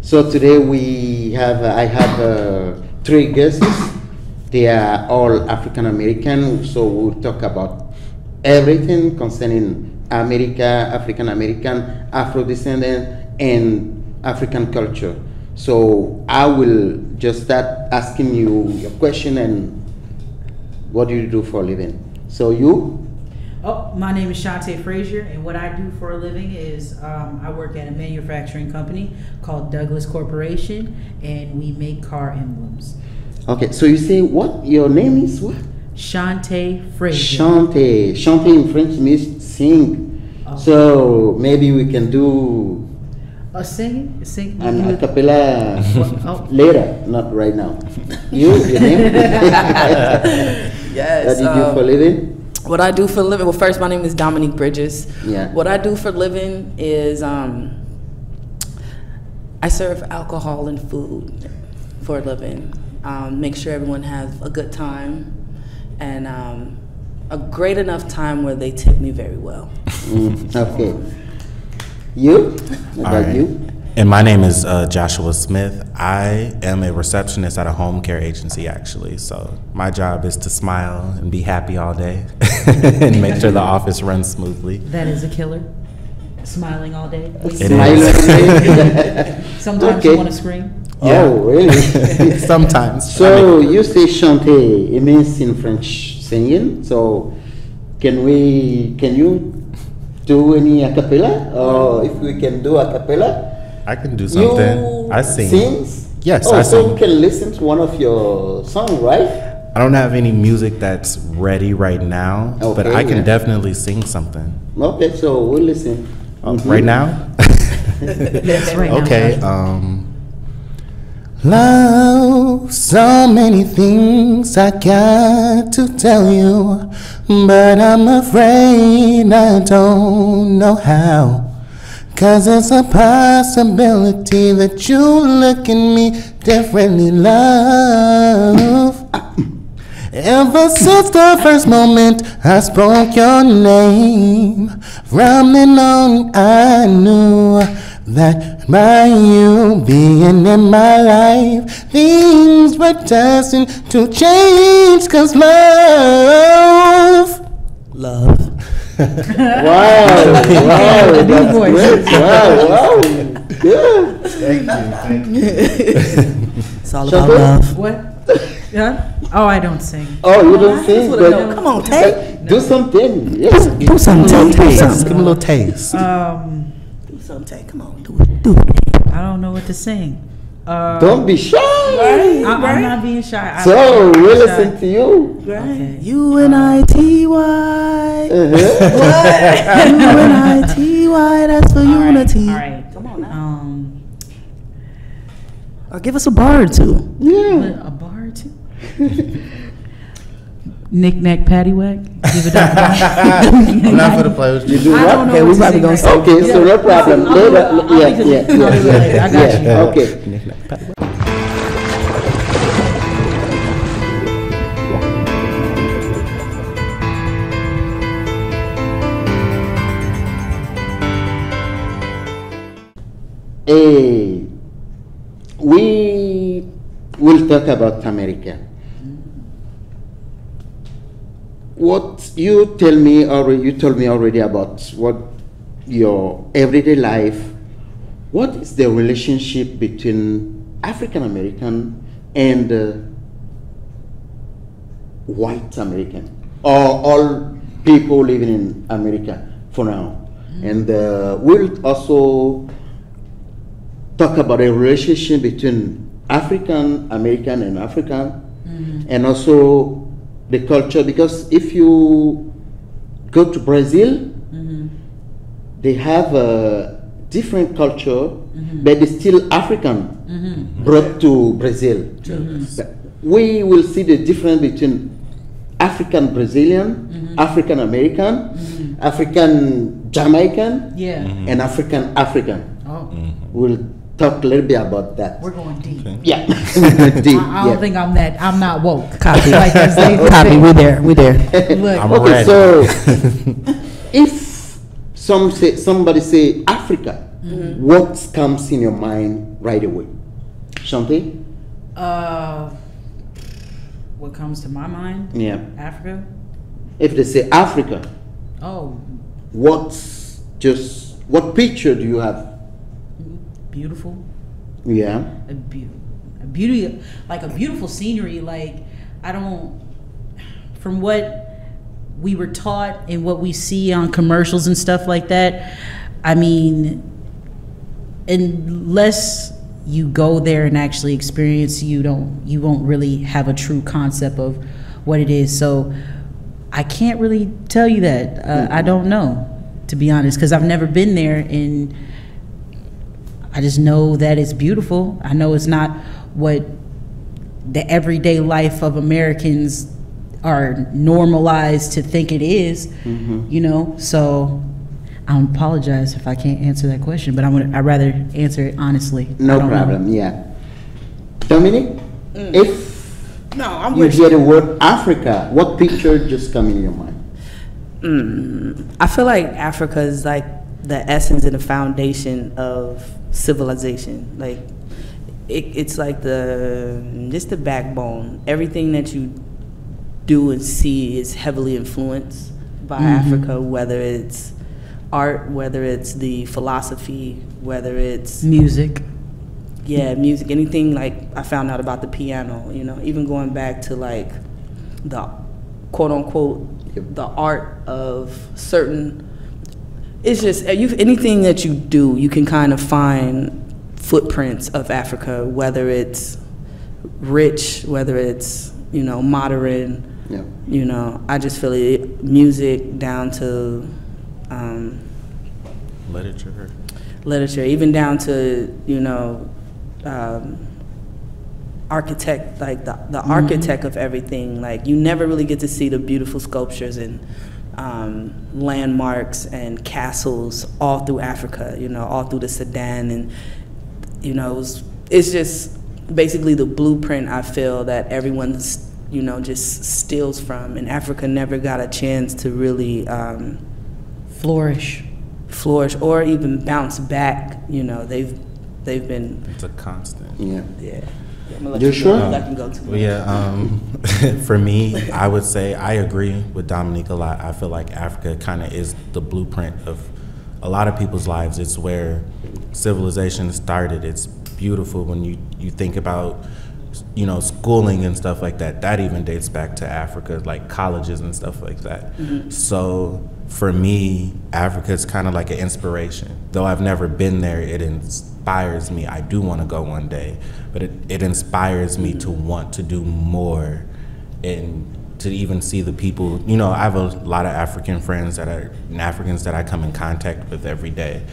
So today I have three guests. They are all African American. So we'll talk about everything concerning America, African American, Afro descendant, and African culture. So I will just start asking you your question and what do you do for a living? So you? Oh, my name is Shante Frazier, and what I do for a living is I work at a manufacturing company called Douglas Corporation, and we make car emblems. Okay, so you say what? Your name is what? Shante Frazier. Shante. Shante in French means sing. Oh. So maybe we can do Singing? Sing. an a cappella Oh. later, not right now. Your name? Yes. What do you do for a living? What I do for a living, well, first, my name is Dominique Bridges. Yeah. What I do for a living is I serve alcohol and food for a living. Make sure everyone has a good time and a great enough time where they tip me very well. Okay. You? What about right. you? And my name is Joshua Smith. I am a receptionist at a home care agency, actually. So my job is to smile and be happy all day and make sure the office runs smoothly. That is a killer. Smiling all day. It is. Sometimes Okay. you want to scream. Yeah. Oh, really? Sometimes. So you say chanter, it means in French singing. So can you do any a cappella? Or if we can do a cappella? I can do something. You I sing. Sings? Yes, oh, I so sing. we can listen to one of your songs, right? I don't have any music that's ready right now, but Okay, I can yeah. definitely sing something. Okay, so we'll listen. Right now? Yes, right now. Okay. Love, so many things I got to tell you, but I'm afraid I don't know how. 'Cause it's a possibility that you look at me differently, love. Ever since the first moment I spoke your name, from then on I knew that by you being in my life, things were destined to change. 'Cause love. Wow, wow, that's voice. great. Wow, good. Thank you. It's all Shante? about love. What? Yeah? Oh, I don't sing. Oh, you don't sing, wanna but know. Come on, Tay. do something. Yes. Do something, Taste. Give me a little taste. Do something. Come on, do it. Do it. I don't know what to sing. Don't be shy. I'm not being shy. So I'm we not listen shy. to you. Okay. UNITY. Uh-huh. UNITY. That's for unity. All right. Come on now. Or give us a bar or two. Yeah. A bar or two? Knick-knack, paddywhack? Give it up. I'm not for the play with you. You do I what? don't know Okay, what we to probably sing gonna right say- now. Okay, so no problem. I'll do it. Later, I'll yeah, do it. yeah, I'll do it yeah, later. I got you. yeah. Okay. We will talk about America. What you tell me already, you told me already about what your everyday life. What is the relationship between African American and white American, or all people living in America for now? And we'll also talk about a relationship between African American and African, and also the culture. Because if you go to Brazil, they have a different culture, but it's still African brought to Brazil. But we will see the difference between African Brazilian, African American, African Jamaican, Yeah. and African African. Oh, We'll talk a little bit about that. we're going deep. Yeah. Deep, I don't yeah. think I'm not woke. Copy. Like as they Copy. say. We there. We there. Look, I'm Okay, ready. so if somebody say Africa, what comes in your mind right away? Shanti? What comes to my mind? Yeah. Africa. If they say Africa, Oh, what picture do you have? beautiful. Yeah. A beauty, like a beautiful scenery. Like, I don't, from what we were taught and what we see on commercials and stuff like that, I mean, unless you go there and actually experience, you won't really have a true concept of what it is. So I can't really tell you that. I don't know, to be honest, because I've never been there, and I just know that it's beautiful. I know it's not what the everyday life of Americans are normalized to think it is, you know? So I apologize if I can't answer that question, but I'd rather answer it honestly. No problem, yeah. Dominic, if No, I'm you with hear the word Africa, what picture just come in your mind? I feel like Africa is like the essence and the foundation of civilization. Like it's like just the backbone. Everything that you do and see is heavily influenced by Africa, whether it's art, whether it's the philosophy, whether it's Music. music, anything. Like I found out about the piano, you know, even going back to like the quote unquote the art of certain, it's just anything that you do, you can kind of find footprints of Africa, whether it's rich, whether it's, you know, modern. Yeah. You know, I just feel it, music down to literature, even down to, you know, architect, like the architect of everything. Like you never really get to see the beautiful sculptures and landmarks and castles all through Africa, you know, all through the Sudan, and you know, it's just basically the blueprint I feel that everyone's, you know, just steals from, and Africa never got a chance to really Flourish. or even bounce back. You know, they've been. It's a constant. Yeah. Yeah. I'm gonna let You sure? know. I can go too Well, yeah, for me, I would say I agree with Dominique a lot. I feel like Africa kind of is the blueprint of a lot of people's lives. It's where civilization started. It's beautiful when you think about, you know, schooling and stuff like that. That even dates back to Africa, like colleges and stuff like that. So for me, Africa is kind of like an inspiration. Though I've never been there, it inspires me. I do want to go one day, but it inspires me to want to do more and to even see the people. You know, I have a lot of African friends Africans that I come in contact with every day,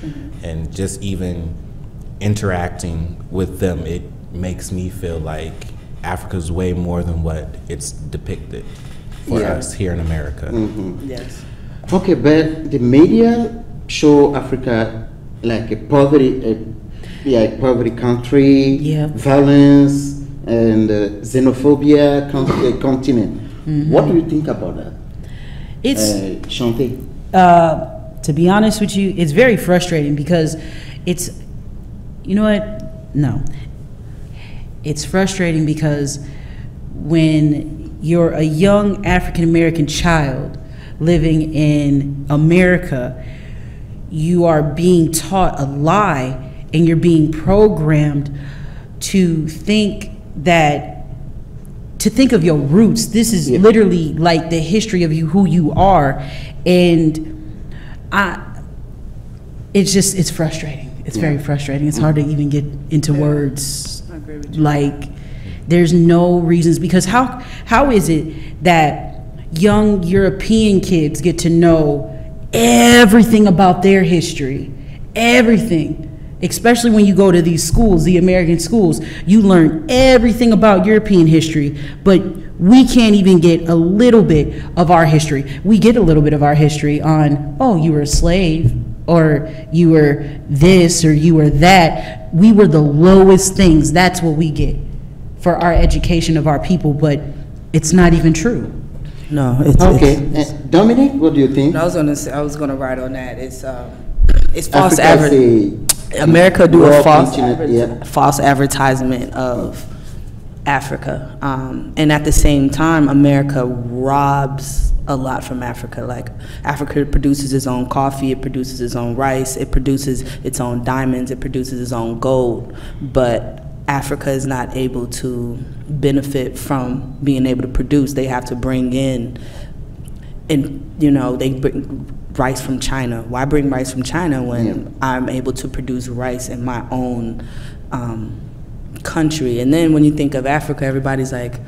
and just even interacting with them, it makes me feel like Africa's way more than what it's depicted for us here in America. Yes. Okay, but the media show Africa like a poverty country, Yeah. violence and xenophobia continent. What do you think about that? It's Shanti? to be honest with you, it's very frustrating because it's, you know what? No. It's frustrating because when you're a young African American child living in America, you are being taught a lie and you're being programmed to think of your roots. This is literally like the history of you, who you are. And it's frustrating. It's very frustrating. It's hard to even get into words. I agree with you. Like, there's no reasons, because how is it that young European kids get to know everything about their history? Everything. Especially when you go to these schools, the American schools, you learn everything about European history, but we can't even get a little bit of our history. We get a little bit of our history on, oh, you were a slave, or you were this, or you were that. We were the lowest things. That's what we get for our education of our people, but it's not even true. No, it's Okay, Dominic, what do you think? I was gonna write on that. It's false Africa is America do a raw false continent, yeah. false advertisement of Africa, and at the same time, America robs a lot from Africa. Like, Africa produces its own coffee, it produces its own rice, it produces its own diamonds, it produces its own gold, but Africa is not able to benefit from being able to produce. They have to bring in, and they bring rice from China. Why bring rice from China when I'm able to produce rice in my own country? And then when you think of Africa, everybody's like,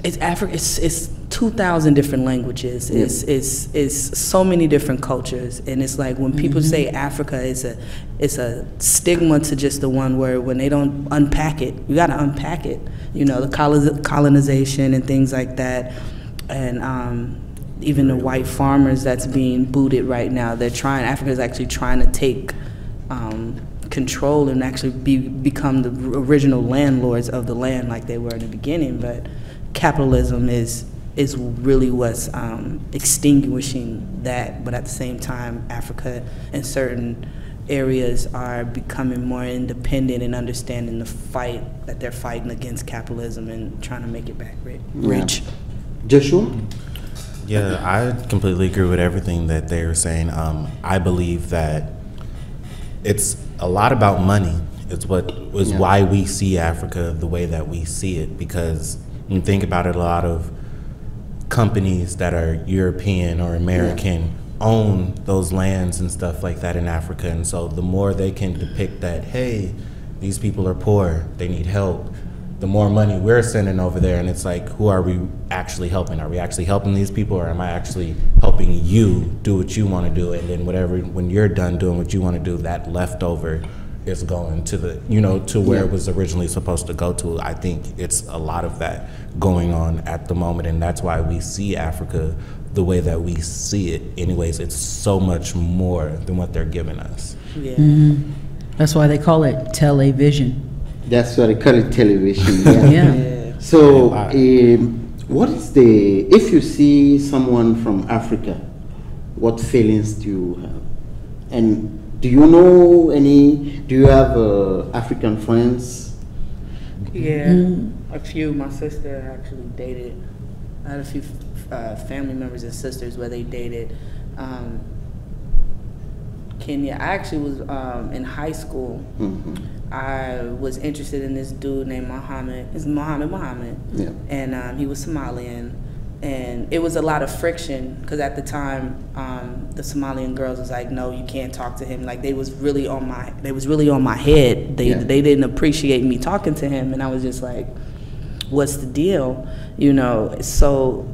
it's Africa. It's 2,000 different languages. It's so many different cultures, and it's like when people say Africa, it's a stigma to just the one word. When they don't unpack it, you got to unpack it. The colonization and things like that, and even the white farmers that's being booted right now. Africa is actually trying to take control and actually become the original landlords of the land like they were in the beginning. But capitalism is really what's extinguishing that. But at the same time, Africa and certain areas are becoming more independent and understanding the fight that they're fighting against capitalism and trying to make it back rich. Joshua? Yeah, I completely agree with everything that they were saying. I believe that it's a lot about money. It's why we see Africa the way that we see it, because when you think about it, a lot of companies that are European or American own those lands and stuff like that in Africa. And so the more they can depict that, hey, these people are poor, they need help, the more money we're sending over there. And it's like, who are we actually helping? Are we actually helping these people, or am I actually helping you do what you want to do? And then when you're done doing what you want to do, that leftover is going to to where it was originally supposed to go to. I think it's a lot of that going on at the moment, and that's why we see Africa the way that we see it. Anyways, it's so much more than what they're giving us. Yeah. That's why they call it television. That's why they call it television. Yeah. So, what is if you see someone from Africa, what feelings do you have? And do you have African friends? Yeah, a few. My sister actually dated. I had a few family members and sisters where they dated. Kenya. I actually was in high school. I was interested in this dude named Muhammad. It's Muhammad. Yeah. And he was Somalian. And it was a lot of friction because at the time, the Somalian girls was like, "No, you can't talk to him." Like they was really on my head. They didn't appreciate me talking to him, and I was just like, "What's the deal?" So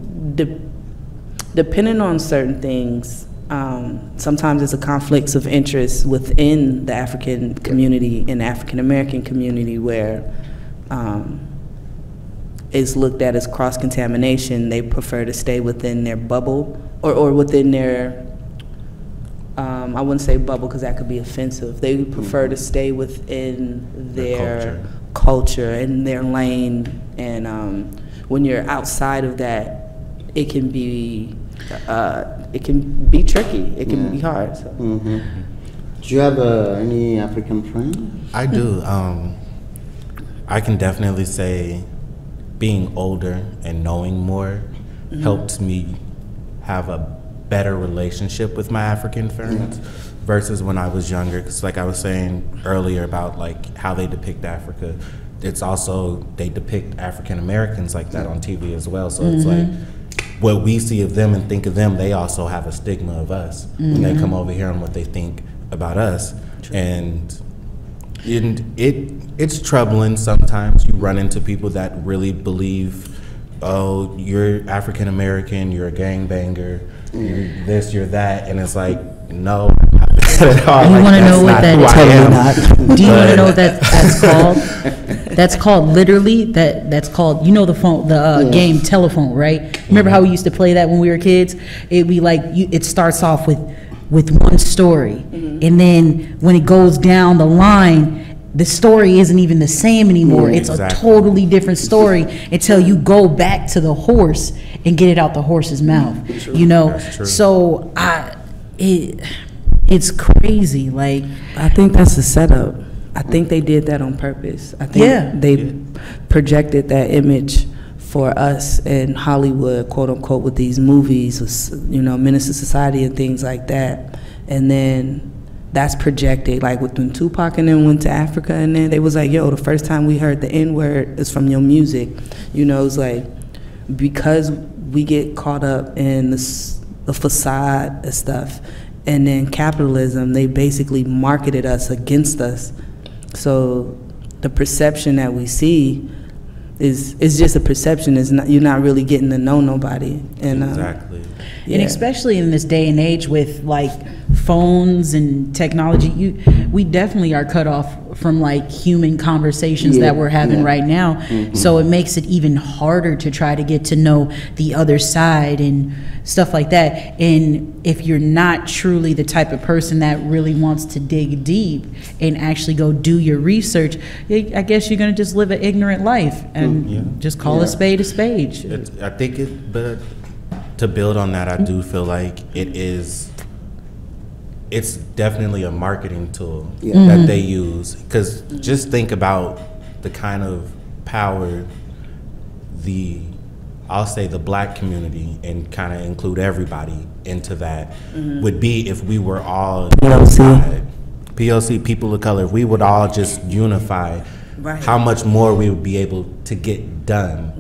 depending on certain things, sometimes it's a conflicts of interest within the African community and the African American community where is looked at as cross-contamination. They prefer to stay within their bubble or within their, I wouldn't say bubble because that could be offensive. They prefer to stay within their culture and their lane. And when you're outside of that, it can be tricky. It can be hard. So. Do you have any African friends? I do. I can definitely say being older and knowing more helped me have a better relationship with my African friends versus when I was younger. Because like I was saying earlier about like how they depict Africa, it's also, they depict African Americans like that on TV as well. So it's like what we see of them and think of them, they also have a stigma of us when they come over here and what they think about us. And it's troubling sometimes. You run into people that really believe, oh, you're African American, you're a gangbanger, you're this, you're that, and it's like, no, not that at all. You want to know what that is? Do you want to know what that's called? That's called literally that's called, the game Telephone, right? Remember how we used to play that when we were kids? It'd be like it starts off with one story, and then when it goes down the line, the story isn't even the same anymore. It's a totally different story until you go back to the horse and get it out the horse's mouth. That's true. So It's crazy. Like, I think that's a setup. I think they did that on purpose. I think Yeah. they projected that image for us in Hollywood, quote unquote, with these movies, you know, Menace to Society and things like that. And then that's projected, like when Tupac and them went to Africa, and then they was like, yo, the first time we heard the N-word is from your music. You know, it's like, because we get caught up in the facade and stuff, and then capitalism, they basically marketed us against us. So the perception that we see is just a perception. It's not, you're not really getting to know nobody. And Exactly. and especially in this day and age with like phones and technology, we definitely are cut off from like human conversations that we're having right now. So it makes it even harder to try to get to know the other side and stuff like that. And if you're not truly the type of person that really wants to dig deep and actually go do your research, I guess you're going to just live an ignorant life and just call a spade a spade. I think it, but to build on that, I do feel like it's definitely a marketing tool that they use. Because just think about the kind of power I'll say the black community, and kind of include everybody into that, would be if we were all POC, people of color, if we would all just unify, how much more we would be able to get done.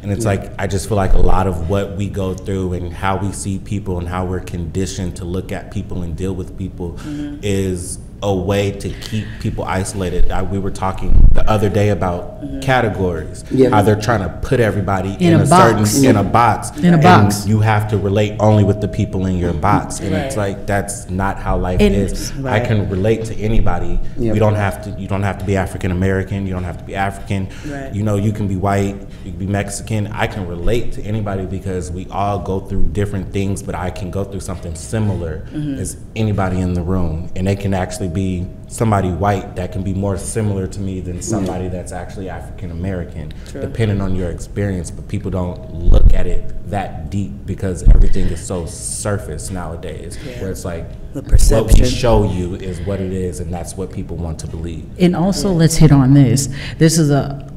And it's like, I just feel like a lot of what we go through and how we see people and how we're conditioned to look at people and deal with people is a way to keep people isolated. We were talking the other day about categories, how they're trying to put everybody in a certain in a box, and you have to relate only with the people in your box, and it's like, that's not how life is. I can relate to anybody. You don't have to be African American, you don't have to be African, you know, you can be white, you can be Mexican. I can relate to anybody because we all go through different things, but I can go through something similar as anybody in the room, and they can actually be somebody white that can be more similar to me than somebody that's actually African American, depending on your experience. But people don't look at it that deep because everything is so surface nowadays, where it's like, the perception. What we show you is what it is, and that's what people want to believe. And also, let's hit on this. This is a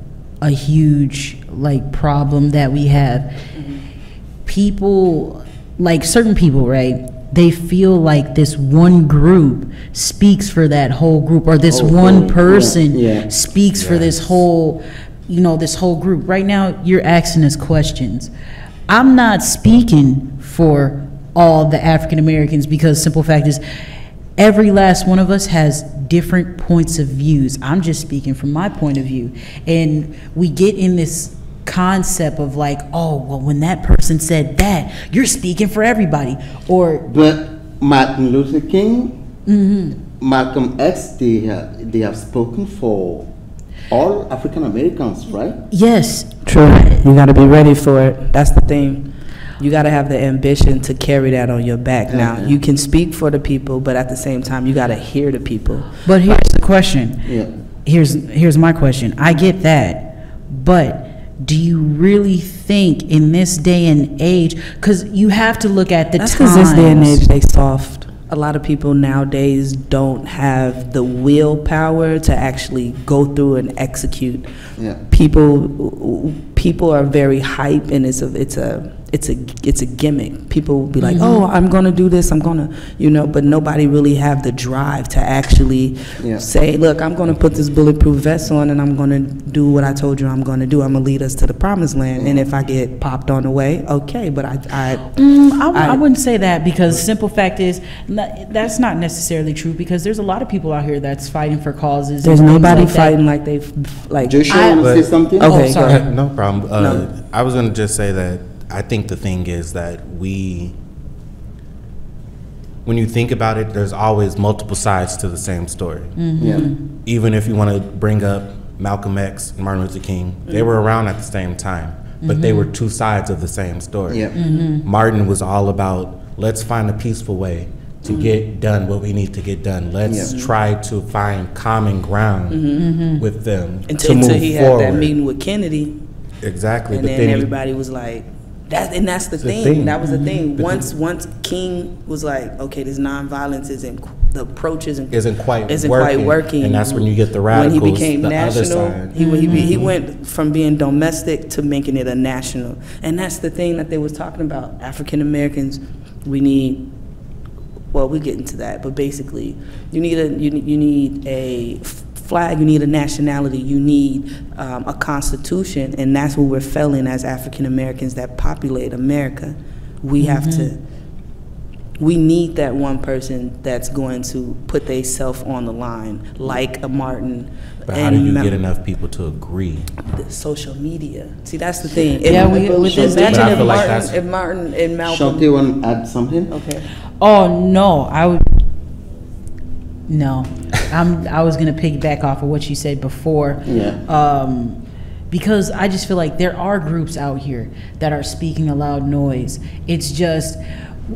huge like problem that we have. People, like certain people, right? They feel like this one group speaks for that whole group, or this one person speaks for this whole, you know, this whole group. Right now, you're asking us questions. I'm not speaking for all the African Americans, because simple fact is, every last one of us has different points of views. I'm just speaking from my point of view. And we get in this concept of like, oh, well, when that person said that, you're speaking for everybody. But Martin Luther King, Malcolm X, they have spoken for all African Americans, right? Yes. True. You got to be ready for it. That's the thing. You got to have the ambition to carry that on your back. Now, you can speak for the people, but at the same time, you got to hear the people. But here's the question. Here's my question. I get that, but do you really think in this day and age, because you have to look at the times. That's because this day and age, they soft. A lot of people nowadays don't have the willpower to actually go through and execute. People are very hype, and it's a gimmick. People will be like, oh, I'm gonna do this, I'm gonna, you know, but nobody really have the drive to actually say, look, I'm gonna put this bulletproof vest on and I'm gonna do what I told you I'm gonna do. I'm gonna lead us to the promised land. And if I get popped on the way, okay, but I wouldn't say that, because simple fact is, that's not necessarily true, because there's a lot of people out here that's fighting for causes. There's nobody fighting like they've, like. Joshua, want to say something? Okay, sorry. go ahead. No problem. I was going to just say that I think the thing is that when you think about it, there's always multiple sides to the same story. Even if you want to bring up Malcolm X and Martin Luther King, they were around at the same time, but they were two sides of the same story. Martin was all about, let's find a peaceful way to get done what we need to get done. Let's try to find common ground with them until to move he forward. had that meeting with Kennedy. Exactly. And then everybody was like, That's the thing. That was the thing. Once King was like, okay, this nonviolence the approach isn't quite working, and that's when you get the radicals. When he became the national, other side. he went from being domestic to making it a national, and that's the thing that they was talking about. African Americans, we need. Well, we get into that, but basically, you need a flag, you need a nationality, you need a constitution, and that's what we're failing as African Americans that populate America. We have to. We need that one person that's going to put themselves on the line, like a Martin. But how do you get enough people to agree? The social media. See, that's the thing. Imagine if Martin and Malcolm. Shanti, want to add something? Okay. Oh no, I was gonna piggyback off of what you said before. Yeah. Because I just feel like there are groups out here that are speaking a loud noise. It's just,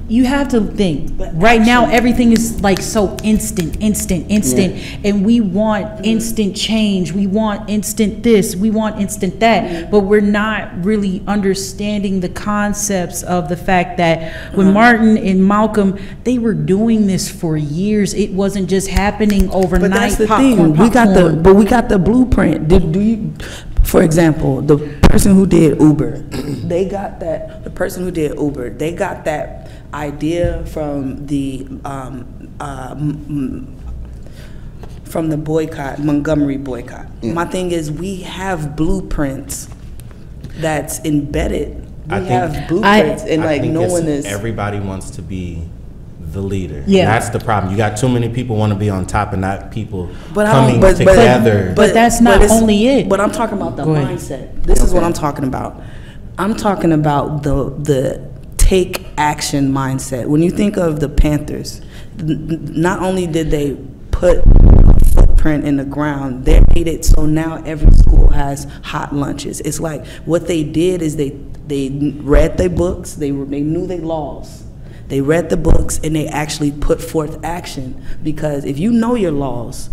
you have to think, right now everything is like so instant, and we want instant change, we want instant this, we want instant that, but we're not really understanding the concepts of the fact that when Martin and Malcolm, they were doing this for years. It wasn't just happening overnight. But that's the thing. We got the blueprint. Do you, for example, the person who did Uber, they got that. The person who did Uber, they got that idea from the boycott, Montgomery boycott. My thing is, we have blueprints that's embedded. We have blueprints, and like no one is. Everybody wants to be the leader. Yeah, that's the problem. You got too many people want to be on top, and not people coming together. But that's not only it. But I'm talking about the mindset. This is what I'm talking about. I'm talking about the take action mindset. When you think of the Panthers, not only did they put a footprint in the ground, they made it so now every school has hot lunches. It's like what they did is they read their books, they knew their laws. They read the books and they actually put forth action, because if you know your laws,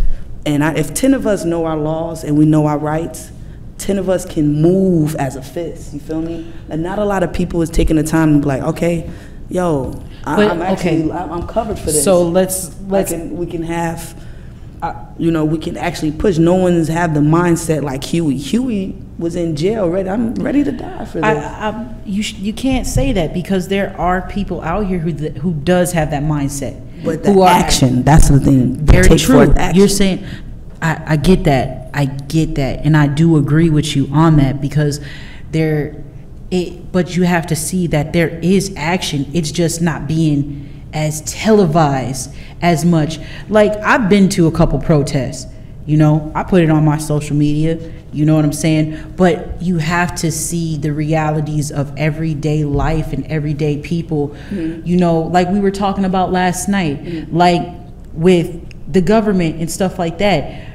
and if 10 of us know our laws and we know our rights, 10 of us can move as a fist, you feel me? And not a lot of people is taking the time to be like, okay, yo, I'm covered for this. So we can have, we can actually push. No one's have the mindset like Huey. Huey was in jail, ready. I'm ready to die for this. You can't say that, because there are people out here who does have that mindset. But the action, that's the thing. Very true. You're saying, I get that. I get that, and I do agree with you on that, because but you have to see that there is action. It's just not being as televised as much. Like, I've been to a couple protests, I put it on my social media, you know what I'm saying? But you have to see the realities of everyday life and everyday people, like we were talking about last night, like with the government and stuff like that.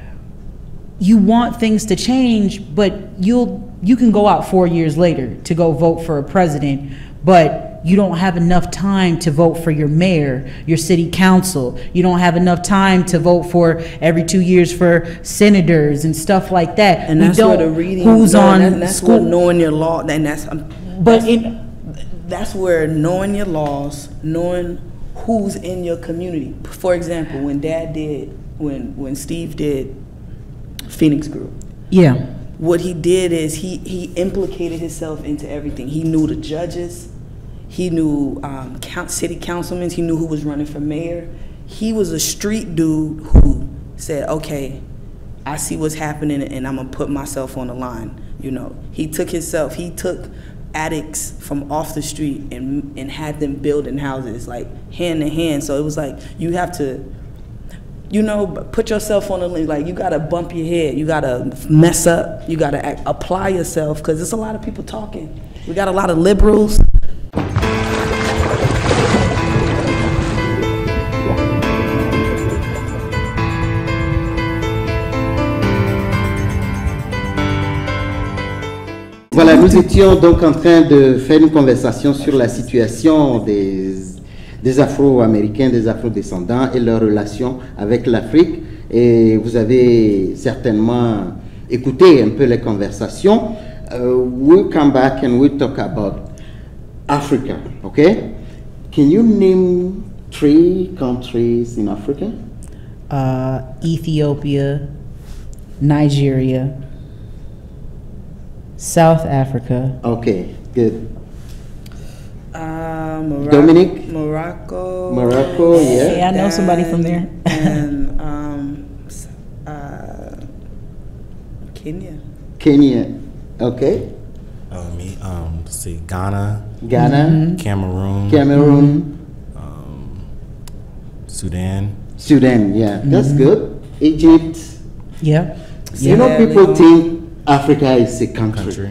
You want things to change, but you can go out 4 years later to go vote for a president, but you don't have enough time to vote for your mayor, your city council. You don't have enough time to vote for every 2 years for senators and stuff like that. And that's where the reading, that's where knowing your law, and that's where knowing your laws, knowing who's in your community. For example, when Steve did Phoenix Group. Yeah. What he did is he implicated himself into everything. He knew the judges, he knew city councilmen, he knew who was running for mayor. He was a street dude who said, okay, I see what's happening and I'm gonna put myself on the line. He took addicts from off the street and had them building houses like hand in hand. So it was like, you have to, put yourself on the link. Like, you gotta bump your head, you gotta mess up, you gotta apply yourself, because there's a lot of people talking. We got a lot of liberals. Voilà, nous étions donc en train de faire une conversation sur la situation des Afro-Américains, des Afro-descendants et leur relation avec l'Afrique. Et vous avez certainement écouté un peu les conversations. We'll come back and we'll talk about Africa, okay? Can you name 3 countries in Africa? Ethiopia, Nigeria, South Africa. Okay, good. Morocco, Dominic? Morocco. Morocco, yeah. Yeah, I know somebody from there. And Kenya. Kenya, okay. Me, let's see, Ghana, Ghana, Cameroon, Cameroon, Sudan. Sudan, yeah, that's good. Egypt. Yeah. You know, people think Africa is a country. Country.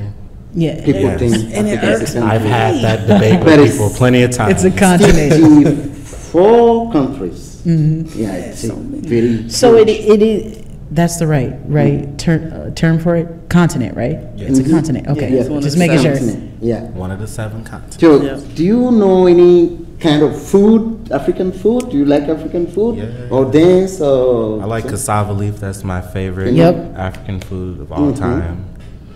Yeah. People Yes. think And it Africa is irks a me. I've country. had that debate But with it's- people plenty of times. It's a continent. 54 countries. Yeah, it's a very. So it is. That's the right term for it. Continent, right? Yes. It's a continent. Okay, it's one of just the making sure. continent, yeah. One of the 7 continents. So, Yeah. do you know any kind of food, African food? Do you like African food? Yeah. Or dance? Or I like cassava leaf. That's my favorite Yep. African food of all time.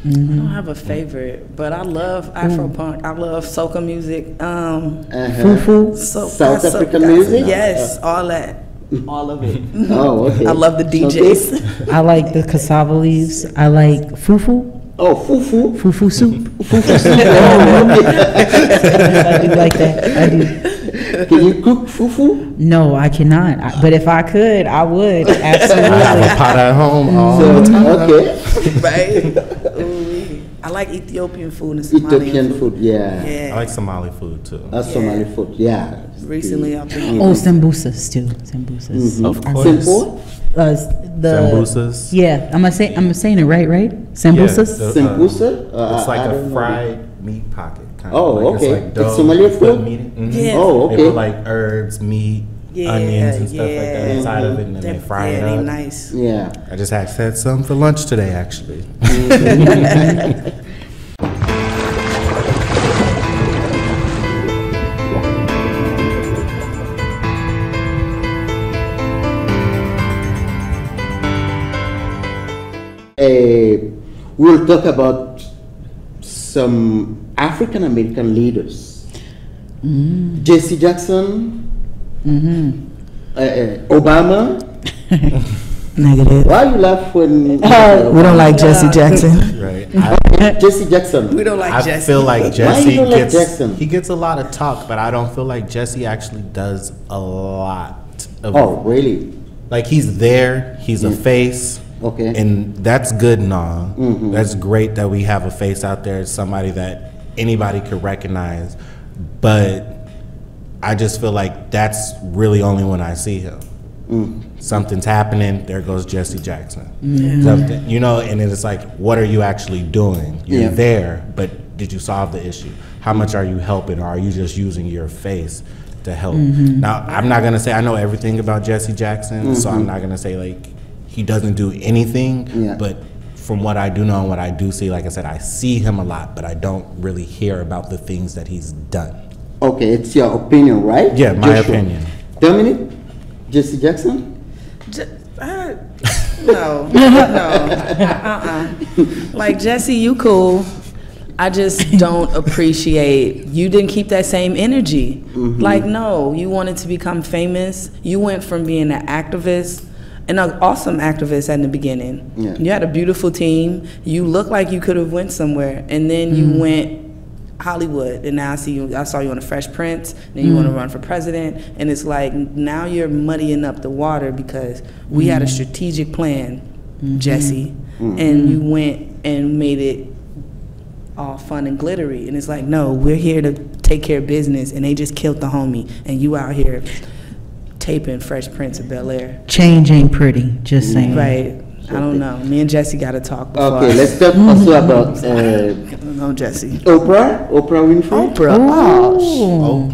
I don't have a favorite, but I love Afro punk. I love soca music. Fufu. South that's African that's- music? Yes, all that. All of it. Oh, okay. I love the DJs. Okay. I like the cassava leaves. I like fufu. Oh, fufu. Fufu soup. Fufu soup. Oh, okay. I do like that. I do. Can you cook fufu? No, I cannot. But if I could, I would. I have Absolutely. a pot at home all So, the time. okay. Right? Ooh, I like Ethiopian food and Somalian Ethiopian food, yeah. Yeah. I like Somali food too. Somali food, yeah. Recently, I've been. Oh, sambusas too. Sambusas. Of course. Simple? The Sambusas. Yeah, I'm saying it right, right? Sambusas. Yeah, Sambusa? It's like I a don't know. fried meat pocket. Kind Oh, of. Like, okay. It's like It's dough. Somali you put food? meat in- mhm. Yeah. Oh, They okay. put like herbs, meat, Yeah, onions, and stuff like yeah. that inside of it, and then they fry yeah, it they up. nice. Yeah. I just had some for lunch today, actually. We'll talk about some African American leaders. Jesse Jackson, Obama. Negative. Why you laugh when We don't like Jesse Jackson. Right. Jesse Jackson? We don't like I Jesse. feel like Why Jesse you don't like gets Jackson? he gets a lot of talk, but I don't feel like Jesse actually does a lot of. Oh, really? Like he's there, he's a face. Okay. And that's good and all. That's great that we have a face out there, somebody that anybody could recognize. But I just feel like that's really only when I see him. Something's happening, there goes Jesse Jackson. Something, you know, and it's like, what are you actually doing? You're Yeah. there, but did you solve the issue? How much are you helping, or are you just using your face to help? Now, I'm not gonna say I know everything about Jesse Jackson, so I'm not gonna say like he doesn't do anything, Yeah. but from what I do know and what I do see, like I said, I see him a lot, but I don't really hear about the things that he's done. Okay, it's your opinion, right? Yeah, my Joshua? opinion. Dominic? Jesse Jackson? No, Like Jesse, you cool. I just don't appreciate you didn't keep that same energy. Like, no, you wanted to become famous. You went from being an activist, and an awesome activist in the beginning. Yeah. You had a beautiful team. You looked like you could have went somewhere, and then you went Hollywood, and now I saw you on the Fresh Prince. Then you want to run for president, and it's like now you're muddying up the water because we had a strategic plan, Jesse, and you went and made it all fun and glittery, and it's like, no, we're here to take care of business, and they just killed the homie, and you out here taping Fresh Prince of Bel-Air. Change ain't pretty. Just saying. Right. I don't know. Me and Jesse got to talk before. Okay, let's talk also about I don't know, Jesse. Oprah Winfrey. Oprah. Oh.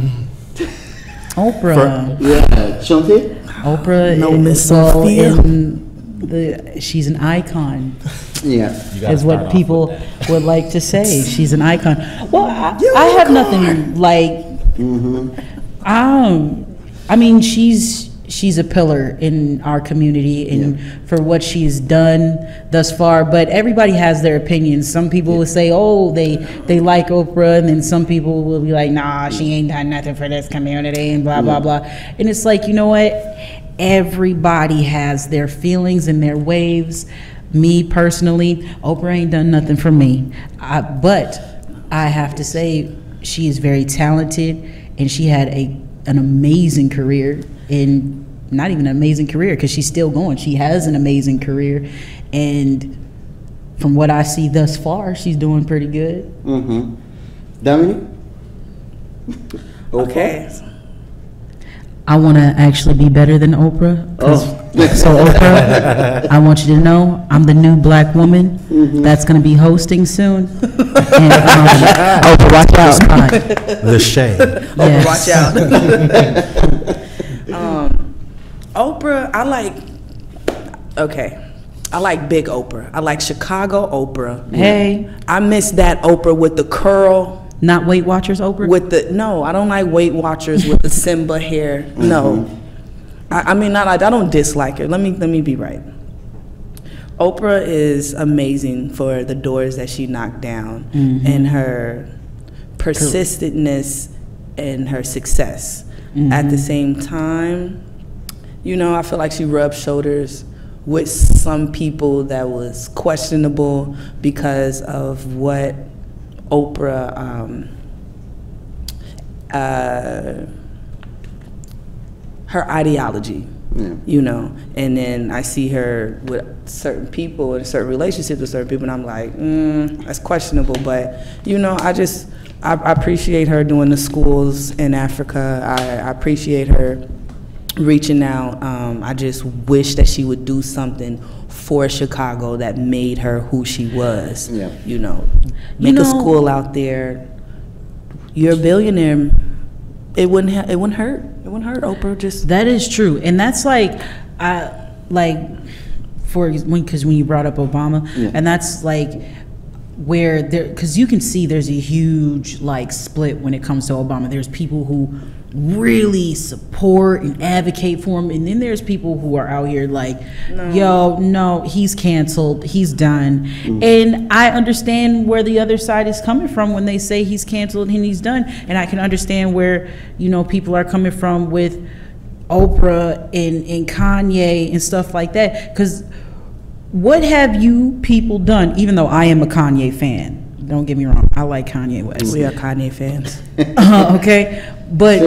Oprah. Yeah, Shanti. Oprah No, is Miss well Sophia. she's an icon, Yeah. You gotta is start what off people with that. would like to say. She's an icon. Well, I have nothing like. I mean, she's a pillar in our community and for what she's done thus far. But everybody has their opinions. Some people will say, oh, they like Oprah, and then some people will be like, nah, she ain't done nothing for this community and blah, blah, blah. And it's like, you know what? Everybody has their feelings and their waves. Me personally, Oprah ain't done nothing for me. But I have to say, she is very talented, and she had an amazing career. In not even an amazing career, because she's still going. She has an amazing career, and from what I see thus far, she's doing pretty good. Mm-hmm. Dominic? Okay. I want to actually be better than Oprah. So Oprah, I want you to know I'm the new black woman that's going to be hosting soon. And, Oprah, watch out. The shade. Yes. Watch out. Oprah, I like big Oprah. I like Chicago Oprah. Hey. I miss that Oprah with the curl. Not Weight Watchers Oprah? No, I don't like Weight Watchers with the Simba hair. No. I mean, I don't dislike her. Let me be right. Oprah is amazing for the doors that she knocked down and her persistentness and her success. At the same time, you know, I feel like she rubbed shoulders with some people that was questionable because of what Oprah, her ideology, you know. And then I see her with certain people and certain relationships with certain people, and I'm like, that's questionable. But, you know, I appreciate her doing the schools in Africa. I appreciate her reaching out. I just wish that she would do something for Chicago that made her who she was. Yeah. You know, make a school out there. You're a billionaire. It wouldn't hurt. It wouldn't hurt, Oprah. Just that is true, and that's because when you brought up Obama, and that's like where because you can see there's a huge like split when it comes to Obama. There's people who really support and advocate for him, and then there's people who are out here like, no, he's canceled, he's done. And I understand where the other side is coming from when they say he's canceled and he's done, and I can understand where, you know, people are coming from with Oprah and Kanye and stuff like that. Because what have you people done? Even though I am a Kanye fan, don't get me wrong, I like Kanye West. We are Kanye fans. Okay, but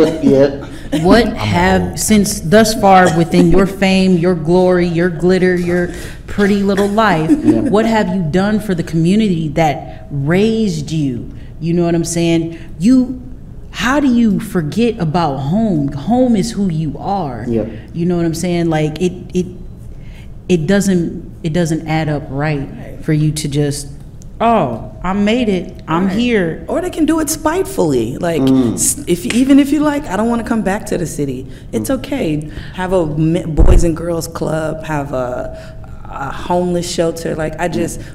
what have, since thus far within your fame, your glory, your glitter, your pretty little life, what have you done for the community that raised you? You know what I'm saying? How do you forget about home? Home is who you are. You know what I'm saying? Like it doesn't add up right for you to just, oh, I made it, I'm here. Or they can do it spitefully. Like, even if you like, I don't want to come back to the city. It's okay. Have a boys and girls club. Have a homeless shelter. Like,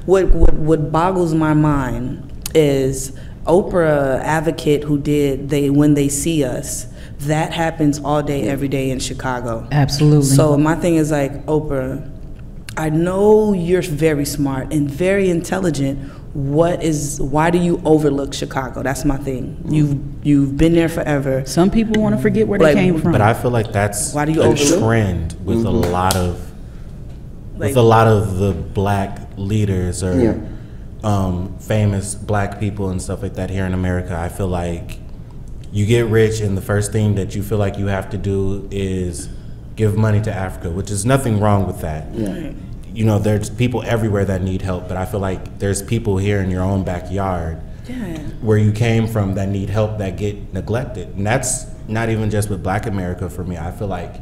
what boggles my mind is Oprah advocate who did When They See Us. That happens all day, every day in Chicago. Absolutely. So my thing is like, Oprah, I know you're very smart and very intelligent. Why do you overlook Chicago? That's my thing. You've been there forever. Some people want to forget where they came from. But I feel like that's a trend with a lot of the black leaders or famous black people and stuff like that here in America. I feel like you get rich and the first thing that you feel like you have to do is give money to Africa, which is nothing wrong with that. You know, there's people everywhere that need help, but I feel like there's people here in your own backyard where you came from that need help that get neglected. And that's not even just with Black America for me. I feel like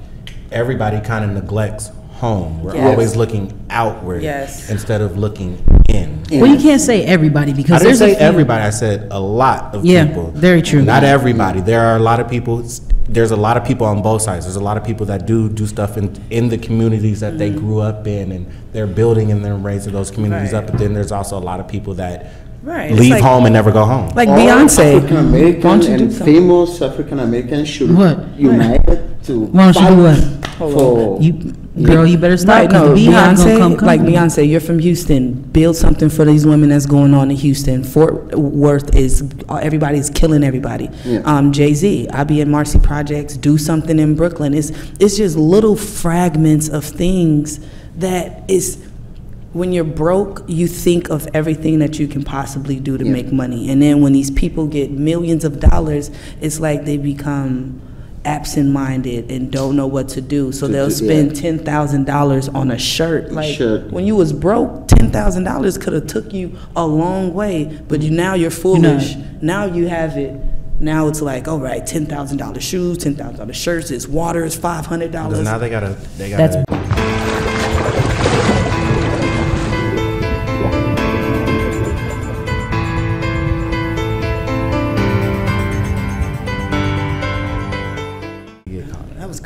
everybody kind of neglects home. We're always looking outward instead of looking in. Well, you can't say everybody because I didn't say everybody. I said a lot of people. Yeah, very true. Not everybody. There are a lot of people. There's a lot of people on both sides. There's a lot of people that do stuff in the communities that they grew up in, and they're building and they're raising those communities up. But then there's also a lot of people that leave home and never go home. Like Beyonce. African American and famous African Americans should unite to Why don't you do what? for Girl, you better stop. Right, 'Cause no, the Beehive gonna come. Beyonce, like Beyonce, you're from Houston. Build something for these women that's going on in Houston. Fort Worth is, everybody's killing everybody. Yeah. Jay-Z, I be in Marcy Projects, do something in Brooklyn. It's just little fragments of things that is, when you're broke, you think of everything that you can possibly do to make money. And then when these people get millions of dollars, it's like they become absent-minded and don't know what to do, so they'll spend $10,000 on a shirt. Like when you was broke, $10,000 could have took you a long way, but now you're foolish. Now you have it. Now it's like, all right, $10,000 shoes, $10,000 shirts, it's water, it's $500. Now they gotta. That's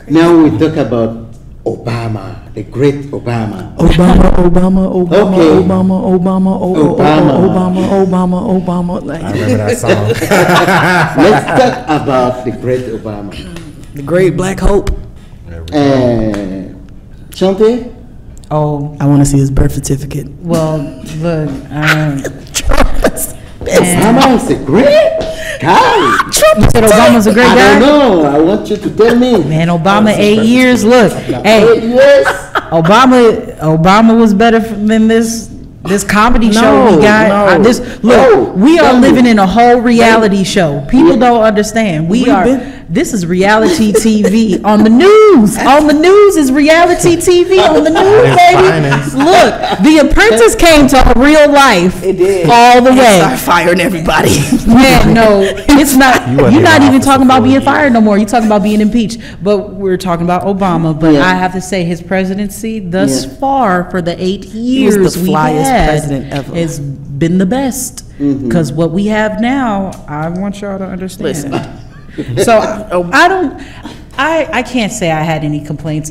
Now we talk about Obama, the great Obama. Obama. Like, I remember that song. Let's talk about the great Obama. the great Black Hope. Chante? Oh, I want to see his birth certificate. well, look, Obama is a great guy. you said Obama's a great I guy? don't know. I want you to tell me. Man, Obama 8 years. Look, hey, Yes. Obama was better than this comedy show we got. We are living in a whole reality show. People don't understand. This is reality TV on the news. On the news is reality TV on the news, baby. Look, The Apprentice came to real life. It did. All the way. Start firing everybody. Man, no, it's not. wasn't You're not in even office talking about for being 4 fired no more. You're talking about being impeached. But we're talking about Obama. But I have to say, his presidency thus far for the 8 years was the we flyest had president ever. has been the best. Because what we have now, I want y'all to understand. Listen. So I can't say I had any complaints.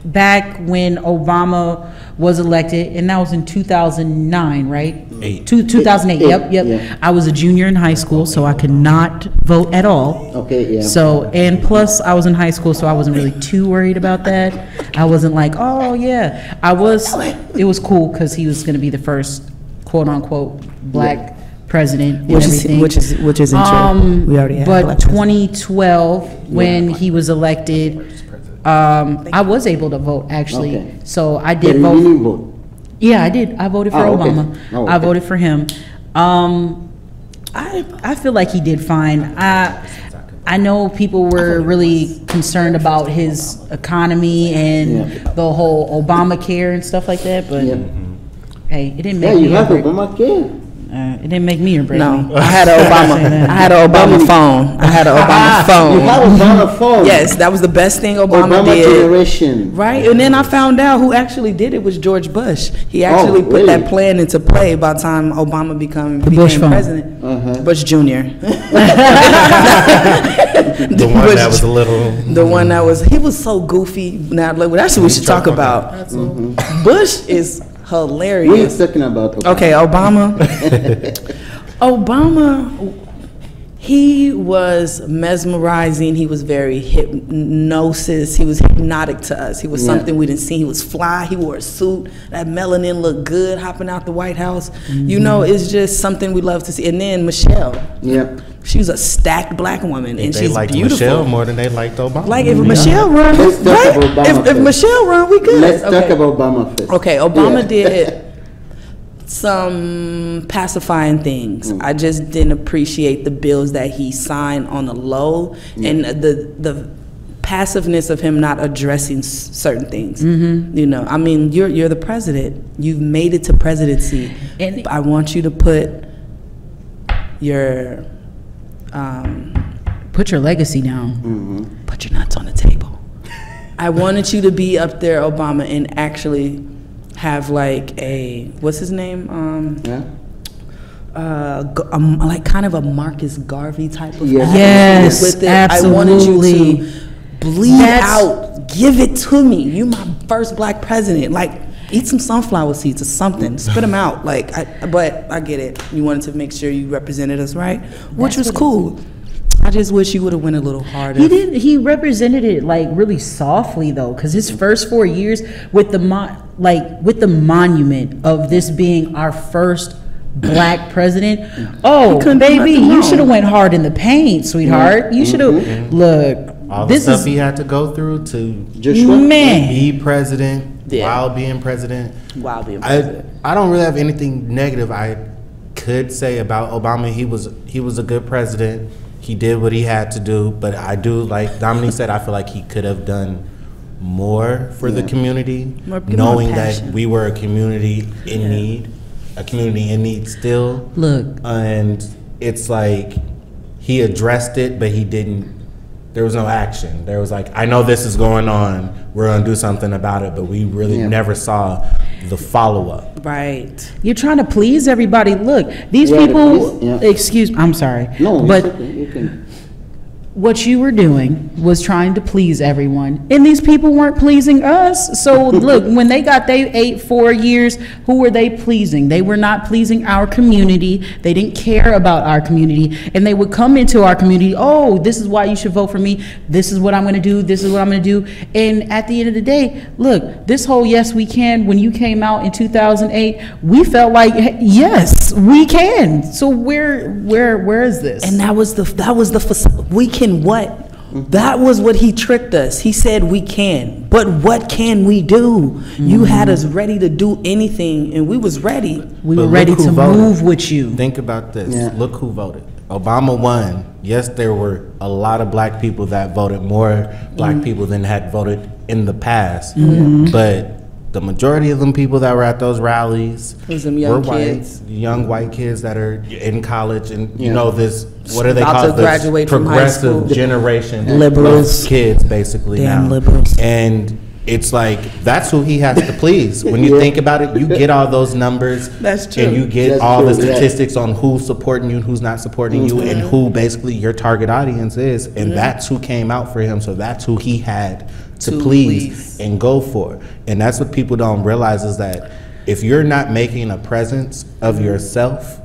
Back when Obama was elected, and that was in 2009, right? 2008. Yep. Yeah. I was a junior in high school, so I could not vote at all. Okay, yeah. So, and plus I was in high school, so I wasn't really too worried about that. I wasn't like, oh yeah, it was cool because he was going to be the first quote unquote black president and everything. Which isn't true. We already have. But black president. 2012, when he was elected, I was able to vote actually. Okay. So I But did you vote. didn't vote. Yeah, I did. I voted for Oh, okay. Obama. Oh, I okay. voted for him. I feel like he did fine. I know people were really concerned about his economy and the whole Obamacare and stuff like that, but Yeah. hey, it didn't Yeah, make you me or have break. Obamacare. It didn't make me or break me. No, I had an Obama phone. I had an Obama You phone. have Obama phone. Yes, that was the best thing Obama did. generation. Right, and then I found out who actually did it was George Bush. He actually put really? that plan into play by the time Obama became Bush phone. president. Bush Jr. The one that was a little. The one that was, he was so goofy. Now, look, that's what we should talk about. Bush is We're hilarious. talking about Obama. Okay, Obama. Obama, he was mesmerizing. He was very hypnosis. He was hypnotic to us. He was something we didn't see. He was fly. He wore a suit. That melanin looked good hopping out the White House. You know, it's just something we love to see. And then Michelle. Yep. She was a stacked black woman, and They she's liked beautiful. Michelle more than they liked Obama. Like if Michelle run, Let's talk right? about Obama If first. Michelle run, we good. Let's Okay. talk about Obama first. Okay, Obama Yeah. did some pacifying things. I just didn't appreciate the bills that he signed on the low and the passiveness of him not addressing certain things. You know, I mean, you're the president. You've made it to presidency. And- I want you to put your Put your legacy down. put your nuts on the table. I wanted you to be up there, Obama, and actually have like a, what's his name? Yeah. Like kind of a Marcus Garvey type of Yes. Yes, with it. I wanted you absolutely. to bleed out, give it to me. You my first black president. Like eat some sunflower seeds or something, spit them out. Like, but I get it. You wanted to make sure you represented us right, which was cool. I just wish you would have went a little harder. He did. He represented it like really softly though, because his first 4 years with the with the monument of this being our first black president. Oh, couldn't do baby, nothing you wrong. should have went hard in the paint, sweetheart. You should have look. All the This stuff is he had to go through to Joshua? man. be president Yeah. while being president. While being president. I don't really have anything negative I could say about Obama. He was a good president. He did what he had to do, but I do, like Dominique said, I feel like he could have done more for the community, More- more knowing that passion. we were a community in need, a community in need still. Look, And it's like he addressed it, but he didn't. There was no action. There was like, I know this is going on. We're gonna do something about it, but we really Yeah. never saw the follow up. Right. you're trying to please everybody. Look, these Yeah, people. please, yeah. Excuse. I'm sorry. No, but it's okay. You can. what you were doing was trying to please everyone, and these people weren't pleasing us. So look, when they got their 4 years, who were they pleasing? They were not pleasing our community. They didn't care about our community, and they would come into our community. Oh, this is why you should vote for me. This is what I'm going to do. This is what I'm going to do. And at the end of the day, look, this whole "yes, we can." When you came out in 2008, we felt like hey, yes, we can. So where is this? And that was the we can what? That was what he tricked us. He said we can, but what can we do? You had us ready to do anything, and we was ready. we But were look ready who to voted. move with you. Think about this. Yeah. Look who voted. Obama won. Yes, there were a lot of black people that voted, more black people than had voted in the past. But the majority of them people that were at those rallies Was them young were white, kids. young white kids that are in college, and you Yeah. know this. What do they About call to it? This graduate from high school. progressive generation Liberals. of kids, basically. Damn now. liberals. And it's like that's who he has to please. When you think about it, you get all those numbers. That's true. And you get That's all the true, yeah. statistics on who's supporting you and who's not supporting you, and who basically your target audience is, and that's who came out for him. So that's who he had to please and go for. And that's what people don't realize is that if you're not making a presence of yourself,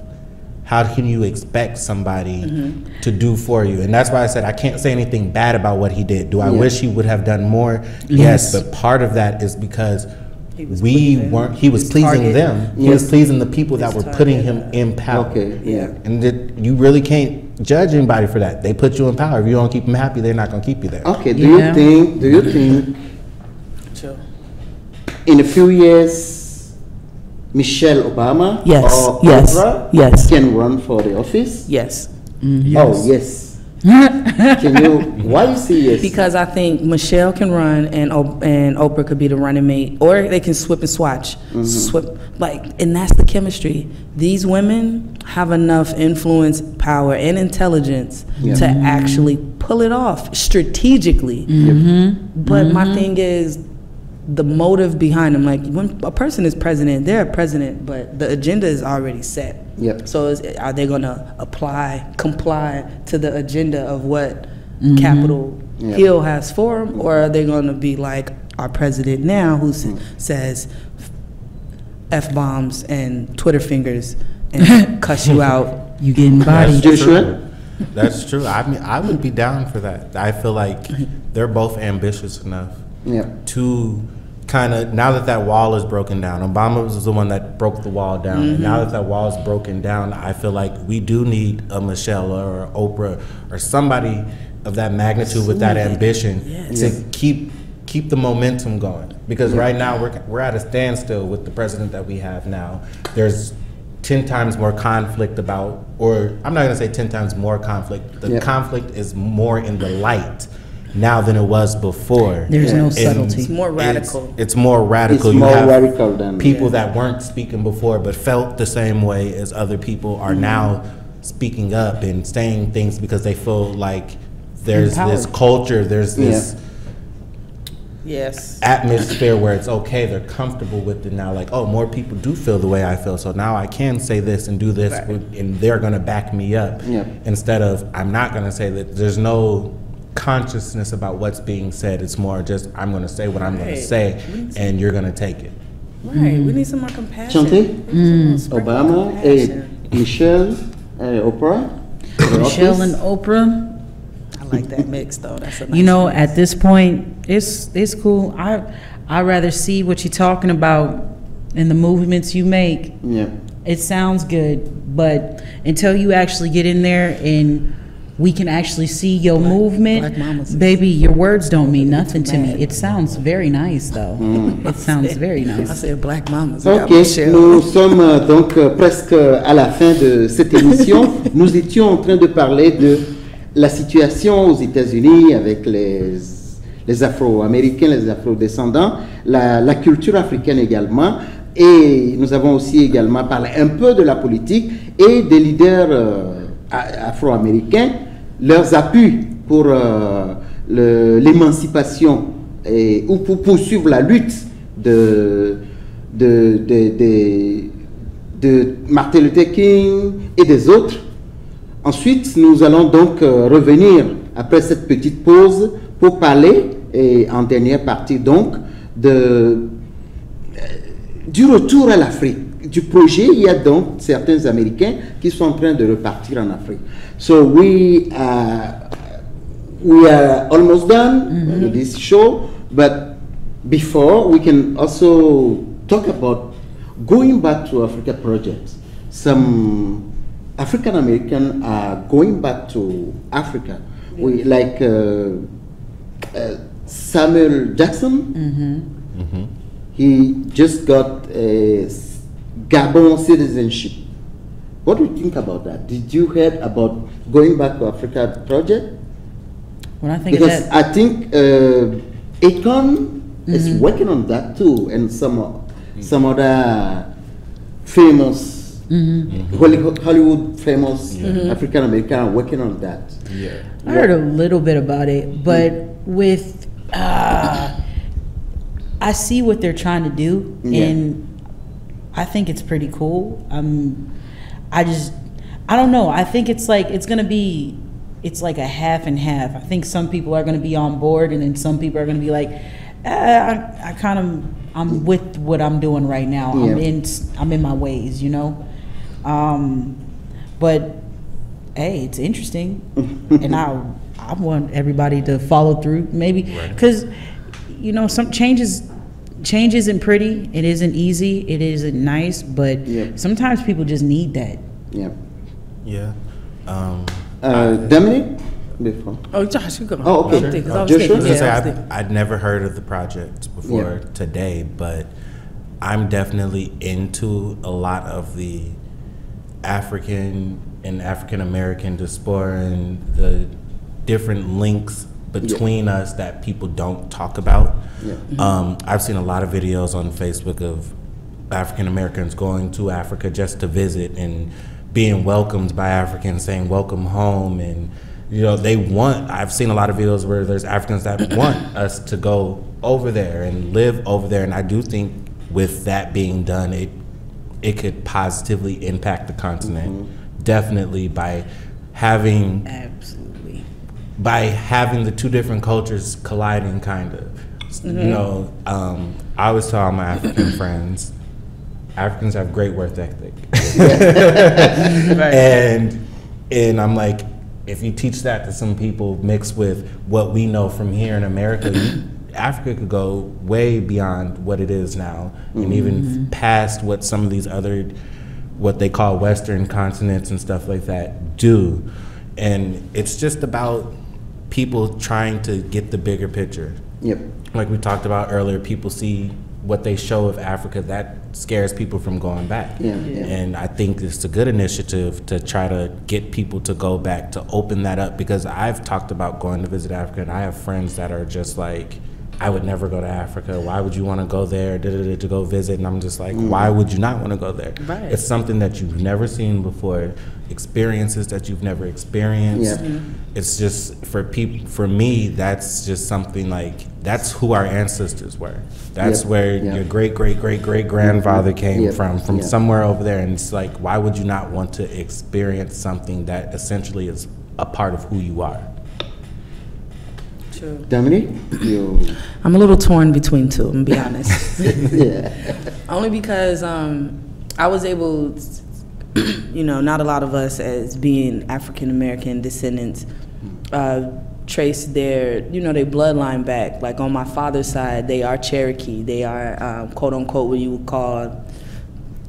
how can you expect somebody to do for you? And that's why I said I can't say anything bad about what he did. Do I wish he would have done more? Yes, but part of that is because he was pleasing target. them. He was pleasing the people that were putting him in power. Okay, yeah. And that you really can't judge anybody for that. They put you in power. If you don't keep them happy, they're not gonna keep you there. Okay. Do Yeah. you think Sure. in a few years, Michelle Obama Yes, or yes, Oprah yes. can run for the office? Yes. Oh, yes. Can you? Why you say yes? Because I think Michelle can run and Oprah could be the running mate, or they can swip and swatch, and that's the chemistry. These women have enough influence, power, and intelligence to actually pull it off strategically. But my thing is the motive behind them. Like when a person is president, they're a president, but the agenda is already set. Yep. So are they going to comply to the agenda of what Capitol Hill has for them, or are they going to be like our president now, who says F-bombs and Twitter fingers and cuss you out? You getting bodied. Joshua? That's true. I mean, I would be down for that. I feel like they're both ambitious enough Yeah. to kind of, now that that wall is broken down, Obama was the one that broke the wall down. And now that that wall is broken down, I feel like we do need a Michelle or Oprah or somebody of that magnitude with that ambition to keep the momentum going. Because right now we're at a standstill with the president that we have now. There's 10 times more conflict about, or I'm not gonna say 10 times more conflict. The conflict is more in the light now than it was before. There's no And subtlety. It's more radical. It's more radical. It's You more have radical than people that weren't speaking before but felt the same way as other people are now speaking up and saying things because they feel like there's this culture, there's this Yes. atmosphere where it's okay, they're comfortable with it now. Like, oh, more people do feel the way I feel, so now I can say this and do this, and they're gonna back me up. Yeah. Instead of, I'm not gonna say that. There's no consciousness about what's being said. It's more just, I'm gonna say what I'm gonna say, and you're gonna take it. Right. We need some more compassion. Chante? Obama, Michelle, Oprah. Michelle and Oprah. like that mix though. That's a nice You know, mix. at this point, it's cool. I rather see what you're talking about and the movements you make. Yeah. It sounds good, but until you actually get in there and we can actually see your Black movement, mamas. baby, your words don't mean nothing to me. It sounds very nice, though. It sounds very I nice. said black mamas. Ok, nous sommes donc presque à la fin de cette émission. Nous étions en train de parler de la situation aux États-Unis avec les Afro-Américains, les Afro-descendants, la culture africaine également. Et nous avons aussi également parlé un peu de la politique et des leaders afro-américains, leurs appuis pour l'émancipation ou pour poursuivre la lutte de Martin Luther King et des autres. Ensuite, nous allons donc revenir après cette petite pause pour parler, et en dernière partie donc, du retour à l'Afrique. Du projet, il y a donc certains Américains qui sont en train de repartir en Afrique. So we are almost done with this show, but before we can also talk about going back to Africa projects. Some African Americans are going back to Africa. We like Samuel Jackson. He just got a Gabon citizenship. What do you think about that? Did you hear about going back to Africa project? When I think Because of that, I think Akon is working on that too, and some other famous Hollywood famous African American are working on that. Yeah. I heard a little bit about it, but with I see what they're trying to do, Yeah. and I think it's pretty cool. I don't know. I think it's like it's like a half and half. I think some people are gonna be on board, and then some people are gonna be like, I'm with what I'm doing right now. Yeah. I'm in my ways, you know. But hey, it's interesting, and I want everybody to follow through, maybe, because you know some change isn't pretty. It isn't easy. It isn't nice. But Yeah. sometimes people just need that. Yeah. Yeah. Dominic? Before. Oh, Josh, you go. Oh, okay. I was thinking- 'cause I was Joshua? thinking, I was gonna say, yeah, I was thinking. I'd never heard of the project before today, but I'm definitely into a lot of the African and African American diaspora and the different links between us that people don't talk about. Yeah. I've seen a lot of videos on Facebook of African Americans going to Africa just to visit and being welcomed by Africans, saying welcome home, and you know I've seen a lot of videos where there's Africans that want us to go over there and live over there, and I do think with that being done, it could positively impact the continent, definitely by having Absolutely. the two different cultures colliding, kind of. You know, I always tell all my African friends, Africans have great work ethic. And I'm like, if you teach that to some people mixed with what we know from here in America, Africa could go way beyond what it is now, and even past what some of these other, what they call Western continents and stuff like that do. And it's just about people trying to get the bigger picture. Yep. Like we talked about earlier, people see what they show of Africa, that scares people from going back. Yeah, yeah. And I think it's a good initiative to try to get people to go back, to open that up, because I've talked about going to visit Africa, and I have friends that are just like, I would never go to Africa. Why would you want to go there to go visit? And I'm just like, why would you not want to go there? Right. It's something that you've never seen before, experiences that you've never experienced. Yeah. It's just for me, that's just something like, that's who our ancestors were. That's Yep. where Yep. your great grandfather came Yep. from Yep. somewhere over there. And it's like, why would you not want to experience something that essentially is a part of who you are? True. Dominic? You. I'm a little torn between two, I'm gonna be honest. Yeah. Only because I was able, not a lot of us as being African American descendants trace their, their bloodline back. Like on my father's side, they are Cherokee. They are quote unquote what you would call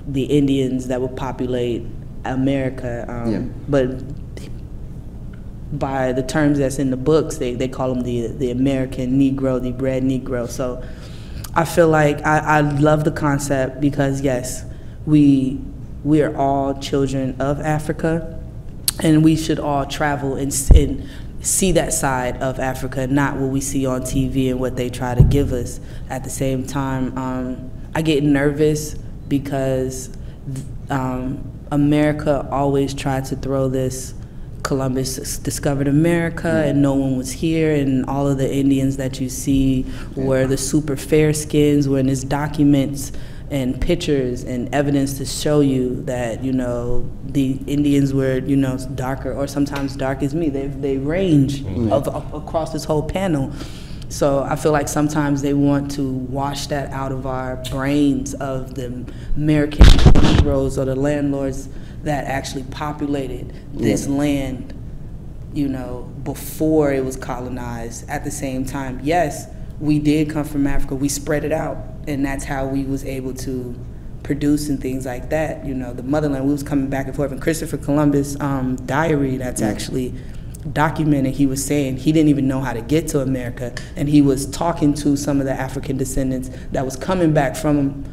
the Indians that would populate America. But by the terms that's in the books, they call them the American Negro, the bred Negro. So I feel like I love the concept because yes, we are all children of Africa, and we should all travel and see that side of Africa, not what we see on TV and what they try to give us. At the same time, I get nervous because America always tried to throw this Columbus discovered America and no one was here, and all of the Indians that you see were the super fair skins, when there's documents and pictures and evidence to show you that, the Indians were, darker or sometimes dark as me. They range across this whole panel. So I feel like sometimes they want to wash that out of our brains of the American Negroes or the landlords that actually populated this land, before it was colonized. At the same time, yes, we did come from Africa. We spread it out, and that's how we was able to produce and things like that. The motherland, we was coming back and forth. And Christopher Columbus' diary, that's actually documented, he was saying he didn't even know how to get to America, and he was talking to some of the African descendants that was coming back from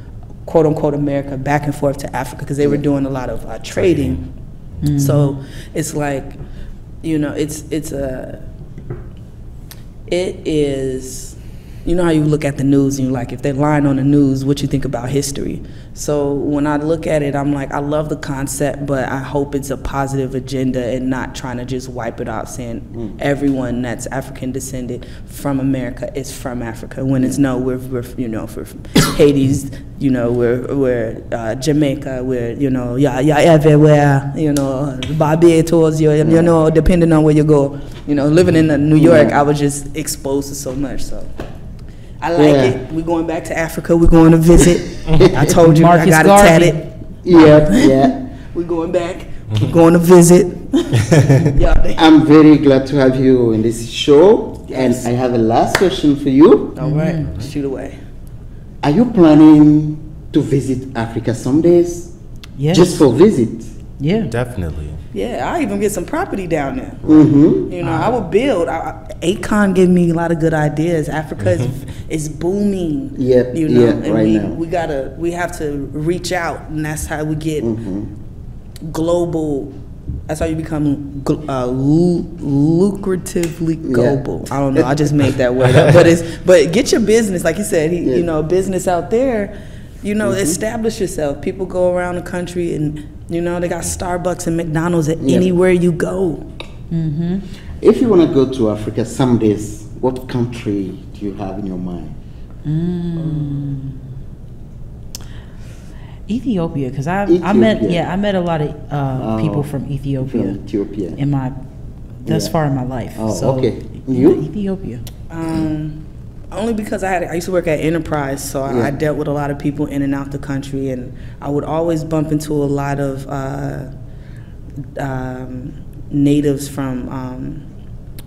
quote unquote America back and forth to Africa, because they were doing a lot of trading. So it's like, it is, how you look at the news and you're like, if they're lying on the news, what you think about history? So when I look at it, I'm like, I love the concept, but I hope it's a positive agenda and not trying to just wipe it out, saying everyone that's African descended from America is from Africa, when it's no, we're from Hades, we're Jamaica, we're everywhere, Barbados, depending on where you go. Living in New York, I was just exposed to so much, so. I like it. We're going back to Africa. We're going to visit. I told you Marcus I got Garvey. it tatted. Yeah. We're going back. We're going to visit. I'm very glad to have you in this show. Yes. And I have a last question for you. All right, shoot away. Are you planning to visit Africa some days? Yes. Just for visit? Yeah. Definitely. Yeah, I even get some property down there. Mm-hmm. I would build. Akon gave me a lot of good ideas. Africa is booming. Yeah, and right now. we have to reach out, and that's how we get global. That's how you become lucratively global. I don't know. I just made that word up. But get your business, like you said. Business out there. Establish yourself. People go around the country and, they got Starbucks and McDonald's at anywhere you go. If you want to go to Africa some days, what country do you have in your mind? Ethiopia, because I met a lot of people from Ethiopia. From Ethiopia. Thus far in my life. Oh, so, okay. You? Ethiopia. Only because I used to work at Enterprise, so I dealt with a lot of people in and out the country, and I would always bump into a lot of natives from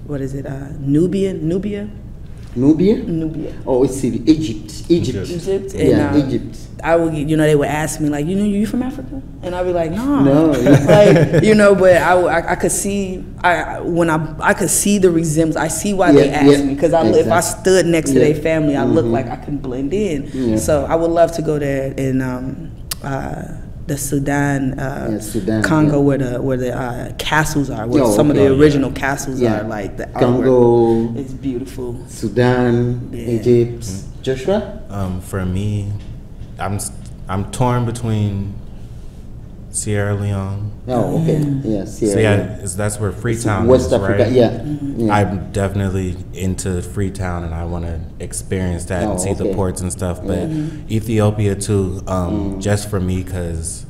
Nubia. Oh, it's Egypt. Egypt. Yeah, And, Egypt. I would, they would ask me like, you from Africa? And I'd be like, no. No. But I could see, I could see the resemblance. I see why they asked me, because if I stood next to their family, I looked like I could blend in. Yeah. So I would love to go there in the Sudan, Congo, where the castles are, where some of the original castles are, like the Congo. It's beautiful. Sudan, Egypt. Joshua? For me, I'm torn between Sierra Leone. Oh, okay. Yeah, Sierra Leone. That's where Freetown West is, Africa, right? yeah. I'm definitely into Freetown, and I want to experience that and see the ports and stuff. But Ethiopia too, just for me, because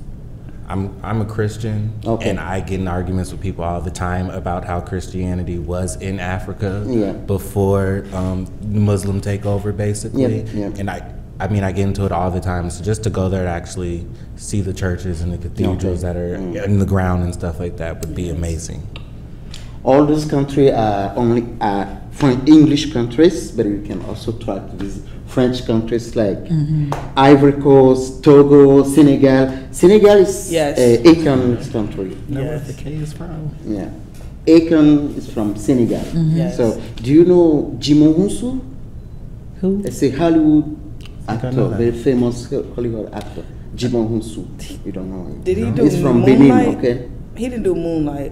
I'm a Christian, and I get in arguments with people all the time about how Christianity was in Africa before Muslim takeover, basically. And I get into it all the time. So just to go there to actually see the churches and the cathedrals that are in the ground and stuff like that would be amazing. All those countries are only English countries, but you can also try to visit French countries like Ivory Coast, Togo, Senegal. Senegal is Yes. Akon's country. Know where Yes. the K is from? Yeah, Akon is from Senegal. Yes. So, do you know Jimon Hunsu? Who? It's a Hollywood I don't actor, know that. very famous Hollywood actor. Jimon Hunsu. You don't know him. Did he do He's from Moonlight? Benin, okay? He didn't do Moonlight.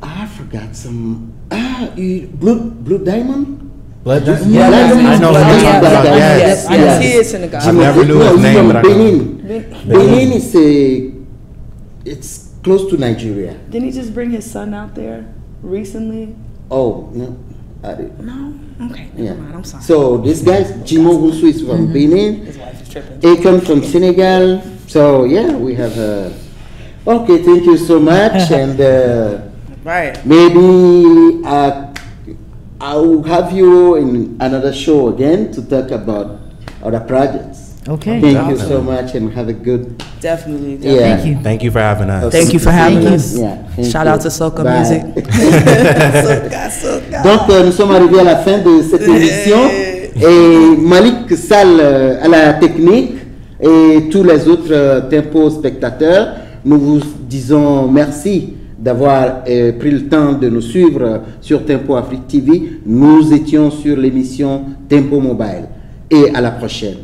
I forgot some. Blue Diamond? Blood Yeah, yeah, I know Blood who you're Diamond. talking about. Yes, Yes, I yes. see it's in the I never knew no, his he's name, from but I know. Benin. Benin is it's close to Nigeria. Didn't he just bring his son out there recently? Oh, no. I didn't. No? Okay, Yeah. never mind. I'm sorry. So this guy, Jimo Hunsu, is from Benin. His wife is tripping. Akon from Senegal. So yeah, we have. Okay, thank you so much, and Right. maybe I will have you in another show again to talk about other projects. Okay. Thank you so much, and have a good. Definitely. Yeah. Thank you. Thank you for having us. Thank you for having Thank you. us. Yeah, thank Shout you. out to Soca Bye. Music. Soca. Donc, nous sommes arrivés à la fin de cette émission. Et Malik Sall à la technique et tous les autres Tempo spectateurs, nous vous disons merci d'avoir pris le temps de nous suivre sur Tempo Afrique TV. Nous étions sur l'émission Tempo Mobile. Et à la prochaine.